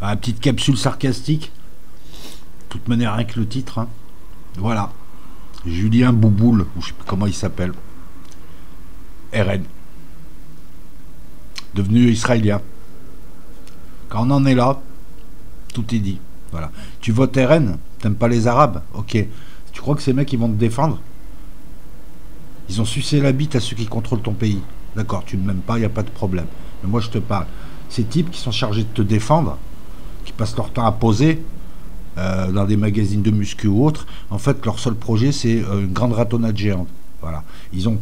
Ah, petite capsule sarcastique. De toute manière, rien que le titre. Hein. Voilà. Julien Bouboul, ou je sais plus comment il s'appelle. RN. Devenu israélien. Quand on en est là, tout est dit. Voilà. Tu votes RN, t'aimes pas les Arabes, ok. Tu crois que ces mecs ils vont te défendre? Ils ont sucé la bite à ceux qui contrôlent ton pays. D'accord, tu ne m'aimes pas, il n'y a pas de problème. Mais moi je te parle. Ces types qui sont chargés de te défendre, qui passent leur temps à poser dans des magazines de muscu ou autres, en fait leur seul projet c'est une grande ratonnade géante. Voilà. Ils ont,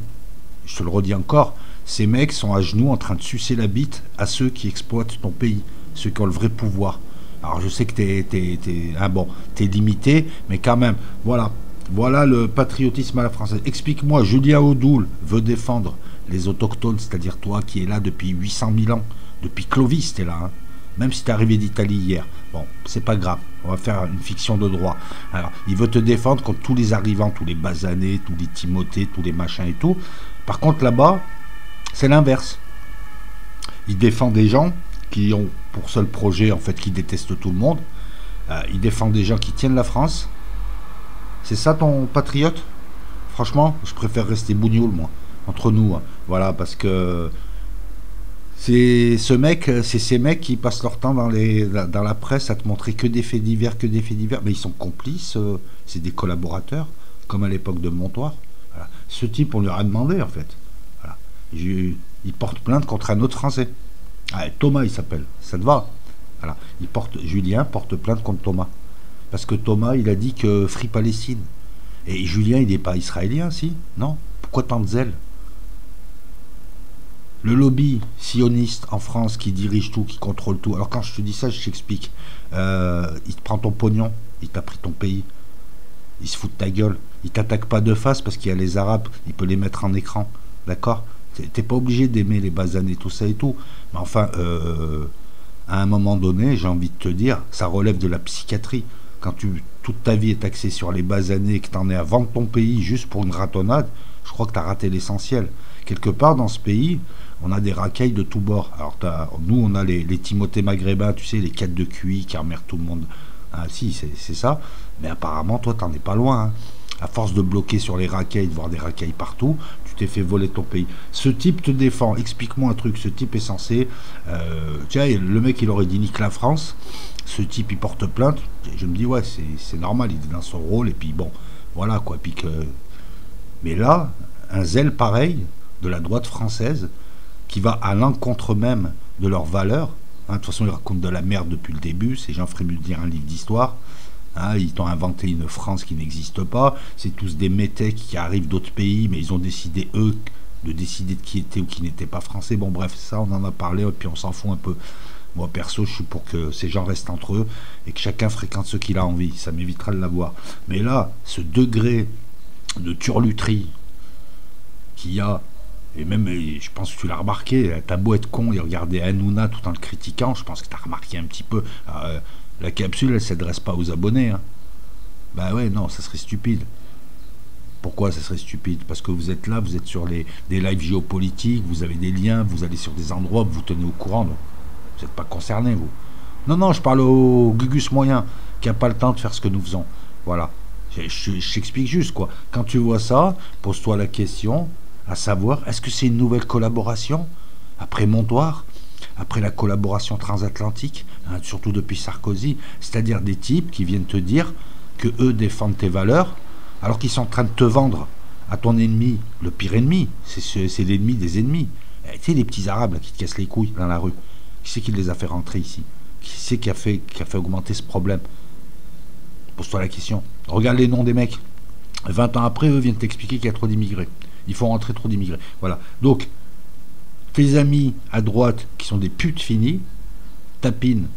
je te le redis encore, ces mecs sont à genoux en train de sucer la bite à ceux qui exploitent ton pays, ceux qui ont le vrai pouvoir. Alors je sais que t'es limité, mais quand même, voilà. Voilà le patriotisme à la française. Explique-moi, Julien Audoul veut défendre les autochtones, c'est-à-dire toi qui es là depuis 800 000 ans, depuis Clovis t'es là, hein, même si t'es arrivé d'Italie hier. Bon, c'est pas grave, on va faire une fiction de droit. Alors, il veut te défendre contre tous les arrivants, tous les basanés, tous les Timothées, tous les machins et tout. Par contre, là-bas, c'est l'inverse. Il défend des gens qui ont pour seul projet, en fait, qui détestent tout le monde. Il défend des gens qui tiennent la France. C'est ça ton patriote? Franchement, je préfère rester bougnoul, moi, entre nous. Hein. Voilà, parce que c'est ces mecs qui passent leur temps dans la presse à te montrer que des faits divers, que des faits divers. Mais ils sont complices, c'est des collaborateurs, comme à l'époque de Montoire. Voilà. Ce type, on lui a demandé, en fait. Voilà. Il porte plainte contre un autre Français. Ah, Thomas, il s'appelle. Ça te va? Voilà. Julien porte plainte contre Thomas. Parce que Thomas, il a dit que Free Palestine. Et Julien, il n'est pas israélien, si? Non? Pourquoi tant de zèle? Le lobby sioniste en France qui dirige tout, qui contrôle tout. Alors quand je te dis ça, je t'explique. Il te prend ton pognon, il t'a pris ton pays. Il se fout de ta gueule. Il t'attaque pas de face parce qu'il y a les Arabes, il peut les mettre en écran. D'accord? T'es pas obligé d'aimer les basanés, tout ça et tout. Mais enfin, à un moment donné, j'ai envie de te dire, ça relève de la psychiatrie. Quand toute ta vie est axée sur les basanés et que tu en es à vendre ton pays juste pour une ratonnade, je crois que tu as raté l'essentiel. Quelque part dans ce pays, on a des racailles de tous bords. Alors nous, on a les Timothées maghrébins, tu sais, les 4 de QI qui emmerdent tout le monde. Ah si, c'est ça. Mais apparemment, toi, t'en es pas loin. Hein. À force de bloquer sur les racailles, de voir des racailles partout, tu t'es fait voler ton pays. Ce type te défend. Explique-moi un truc. Ce type est censé... tiens, le mec, il aurait dit nique la France. Ce type, il porte plainte. Je me dis, ouais, c'est normal, il est dans son rôle. Et puis, bon, voilà, quoi. Puis mais là, un zèle pareil de la droite française qui va à l'encontre même de leurs valeurs. Hein, de toute façon, ils racontent de la merde depuis le début. Ces gens feraient mieux de lire un livre d'histoire. Hein, ils t'ont inventé une France qui n'existe pas. C'est tous des métèques qui arrivent d'autres pays, mais ils ont décidé, eux, de décider de qui était ou qui n'était pas français. Bon, bref, ça, on en a parlé, et puis on s'en fout un peu. Moi, perso, je suis pour que ces gens restent entre eux et que chacun fréquente ce qu'il a envie. Ça m'évitera de l'avoir. Mais là, ce degré de turluterie qu'il y a, et même, je pense que tu l'as remarqué, t'as beau être con et regarder Hanouna tout en le critiquant, je pense que t'as remarqué un petit peu. La capsule, elle ne s'adresse pas aux abonnés. Hein. Bah ouais, non, ça serait stupide. Pourquoi ça serait stupide? Parce que vous êtes là, vous êtes sur des lives géopolitiques, vous avez des liens, vous allez sur des endroits, vous tenez au courant. Donc vous n'êtes pas concerné, vous. Non, non, je parle au Gugus moyen, qui n'a pas le temps de faire ce que nous faisons. Voilà. Je t'explique juste, quoi. Quand tu vois ça, pose-toi la question, à savoir, est-ce que c'est une nouvelle collaboration après Montoire, après la collaboration transatlantique, hein, surtout depuis Sarkozy, c'est-à-dire des types qui viennent te dire que eux défendent tes valeurs, alors qu'ils sont en train de te vendre à ton ennemi, le pire ennemi, c'est l'ennemi des ennemis. Tu sais, les petits Arabes là, qui te cassent les couilles dans la rue, qui c'est qui les a fait rentrer ici? Qui c'est qui a fait augmenter ce problème? Pose-toi la question. Regarde les noms des mecs. 20 ans après, eux viennent t'expliquer qu'il y a trop d'immigrés. Il faut rentrer trop d'immigrés. Voilà. Donc, tes amis à droite, qui sont des putes finies, tapinent.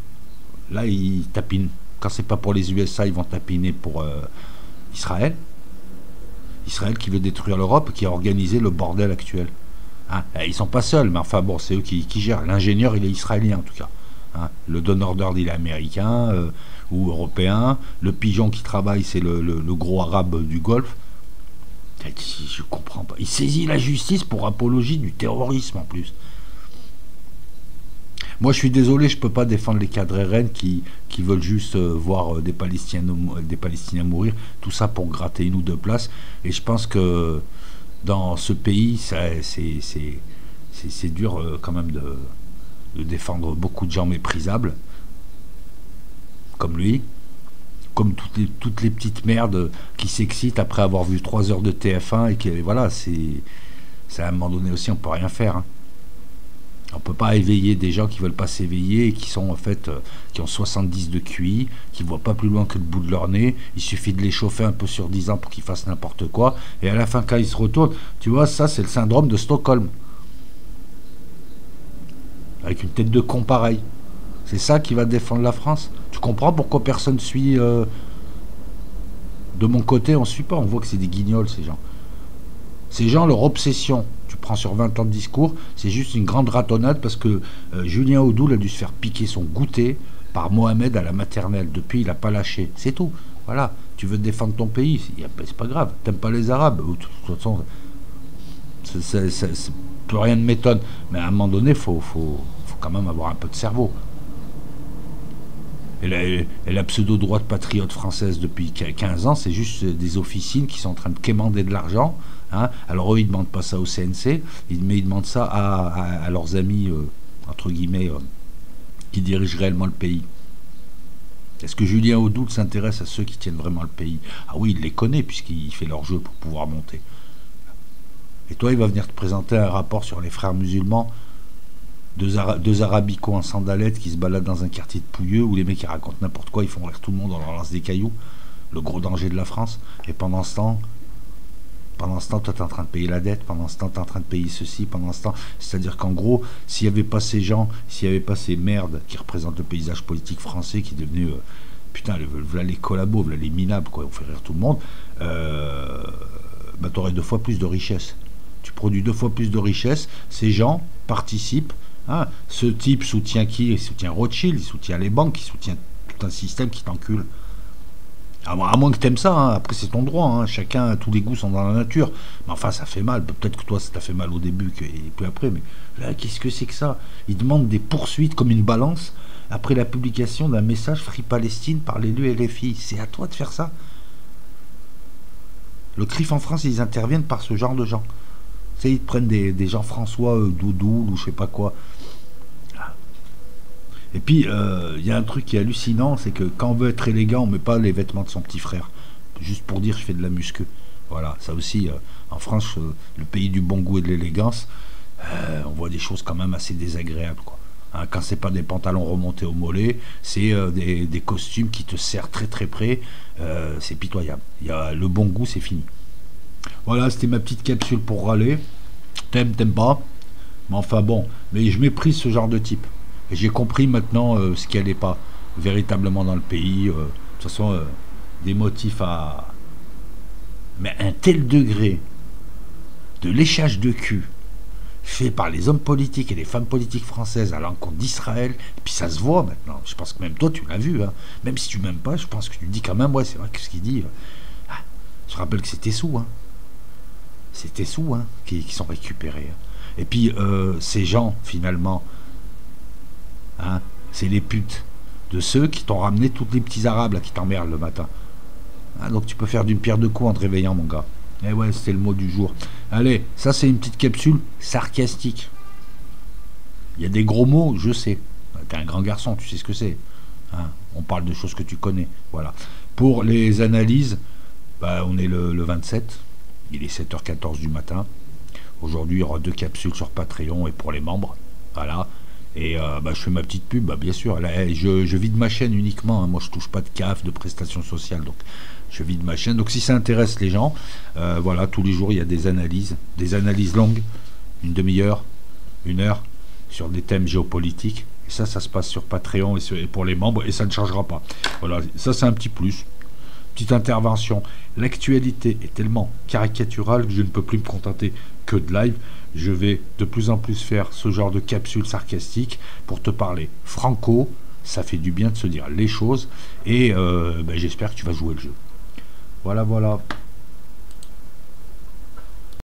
Là, ils tapinent. Quand c'est pas pour les USA, ils vont tapiner pour Israël. Israël qui veut détruire l'Europe, qui a organisé le bordel actuel. Hein, ils sont pas seuls, mais enfin bon, c'est eux qui gèrent. L'ingénieur, il est israélien en tout cas. Hein, le donneur d'ordre, il est américain ou européen. Le pigeon qui travaille, c'est le gros arabe du Golfe. Je comprends pas. Il saisit la justice pour apologie du terrorisme en plus. Moi, je suis désolé, je peux pas défendre les cadres RN qui veulent juste voir des Palestiniens mourir, tout ça pour gratter une ou deux places. Et je pense que dans ce pays, c'est dur quand même de défendre beaucoup de gens méprisables, comme lui, comme toutes les petites merdes qui s'excitent après avoir vu 3 heures de TF1 et qui, voilà, c'est à un moment donné aussi, on peut rien faire. Hein. On peut pas éveiller des gens qui veulent pas s'éveiller et qui sont en fait qui ont 70 de QI, qui voient pas plus loin que le bout de leur nez. Il suffit de les chauffer un peu sur 10 ans pour qu'ils fassent n'importe quoi. Et à la fin, quand ils se retournent, tu vois, ça c'est le syndrome de Stockholm. Avec une tête de con pareil. C'est ça qui va défendre la France. Tu comprends pourquoi personne suit de mon côté, on suit pas. On voit que c'est des guignols ces gens. Ces gens, leur obsession, tu prends sur 20 ans de discours, c'est juste une grande ratonnade parce que Julien Audoul a dû se faire piquer son goûter par Mohamed à la maternelle. Depuis, il n'a pas lâché. C'est tout. Voilà. Tu veux défendre ton pays, c'est pas grave. T'aimes pas les Arabes. De toute façon, plus rien ne m'étonne. Mais à un moment donné, faut quand même avoir un peu de cerveau. Et la pseudo-droite patriote française depuis 15 ans, c'est juste des officines qui sont en train de quémander de l'argent. Hein. Alors eux, ils ne demandent pas ça au CNC, mais ils demandent ça à leurs amis, entre guillemets, qui dirigent réellement le pays. Est-ce que Julien Audoul s'intéresse à ceux qui tiennent vraiment le pays? Ah oui, il les connaît, puisqu'il fait leur jeu pour pouvoir monter. Et toi, il va venir te présenter un rapport sur les frères musulmans, deux arabicos en sandalettes qui se baladent dans un quartier de Pouilleux où les mecs qui racontent n'importe quoi, ils font rire tout le monde, on leur lance des cailloux, le gros danger de la France. Et pendant ce temps, toi, tu es en train de payer la dette, pendant ce temps, tu es en train de payer ceci, pendant ce temps. C'est-à-dire qu'en gros, s'il n'y avait pas ces gens, s'il n'y avait pas ces merdes qui représentent le paysage politique français, qui est devenu, putain, voilà les collabos, voilà les minables, quoi, on fait rire tout le monde, bah, tu aurais 2 fois plus de richesse. Tu produis 2 fois plus de richesse, ces gens participent. Hein, ce type soutient qui? Il soutient Rothschild, il soutient les banques, il soutient tout un système qui t'encule. À moins que t'aimes ça, hein. Après c'est ton droit, hein. Chacun, tous les goûts sont dans la nature. Mais enfin, ça fait mal. Peut-être que toi, ça t'a fait mal au début et puis après, mais là, qu'est-ce que c'est que ça? Ils demandent des poursuites comme une balance après la publication d'un message Free Palestine par l'élu LFI. C'est à toi de faire ça? Le CRIF en France, ils interviennent par ce genre de gens. Tu sais, ils te prennent des Jean-François Doudou ou je sais pas quoi. Et puis, y a un truc qui est hallucinant, c'est que quand on veut être élégant, on met pas les vêtements de son petit frère. Juste pour dire, je fais de la muscu. Voilà, ça aussi, en France, le pays du bon goût et de l'élégance, on voit des choses quand même assez désagréables, quoi. Hein, quand c'est pas des pantalons remontés au mollet, c'est des costumes qui te serrent très très près. C'est pitoyable. Y a, le bon goût, c'est fini. Voilà, c'était ma petite capsule pour râler. T'aimes pas. Mais enfin bon, mais je méprise ce genre de type. Et j'ai compris maintenant ce qui allait pas véritablement dans le pays. De toute façon, des motifs à... Mais un tel degré de léchage de cul fait par les hommes politiques et les femmes politiques françaises à l'encontre d'Israël, et puis ça se voit maintenant. Je pense que même toi, tu l'as vu. Hein. Même si tu m'aimes pas, je pense que tu dis quand même, ouais, c'est vrai que ce qu'il dit... je rappelle que c'était sous, hein. C'était sous, hein, qui sont récupérés. Hein. Et puis, ces gens, finalement... Hein, c'est les putes de ceux qui t'ont ramené tous les petits arabes là, qui t'emmerdent le matin. Hein, donc tu peux faire d'une pierre deux coups en te réveillant, mon gars. Et ouais, c'était le mot du jour. Allez, ça c'est une petite capsule sarcastique. Il y a des gros mots, je sais. T'es un grand garçon, tu sais ce que c'est. Hein, on parle de choses que tu connais. Voilà. Pour les analyses, bah, on est le 27. Il est 7h14 du matin. Aujourd'hui, il y aura 2 capsules sur Patreon et pour les membres. Voilà. Et bah, je fais ma petite pub, bah, bien sûr. Là, je vide ma chaîne uniquement. Hein. Moi, je touche pas de CAF, de prestations sociales. Donc, je vide ma chaîne. Donc, si ça intéresse les gens, voilà, tous les jours, il y a des analyses longues, une demi-heure, 1 heure, sur des thèmes géopolitiques. Et ça se passe sur Patreon et pour les membres. Et ça ne changera pas. Voilà, ça, c'est un petit plus. Petite intervention. L'actualité est tellement caricaturale que je ne peux plus me contenter que de live. Je vais de plus en plus faire ce genre de capsules sarcastiques pour te parler franco. Ça fait du bien de se dire les choses. Et ben, j'espère que tu vas jouer le jeu. Voilà, voilà.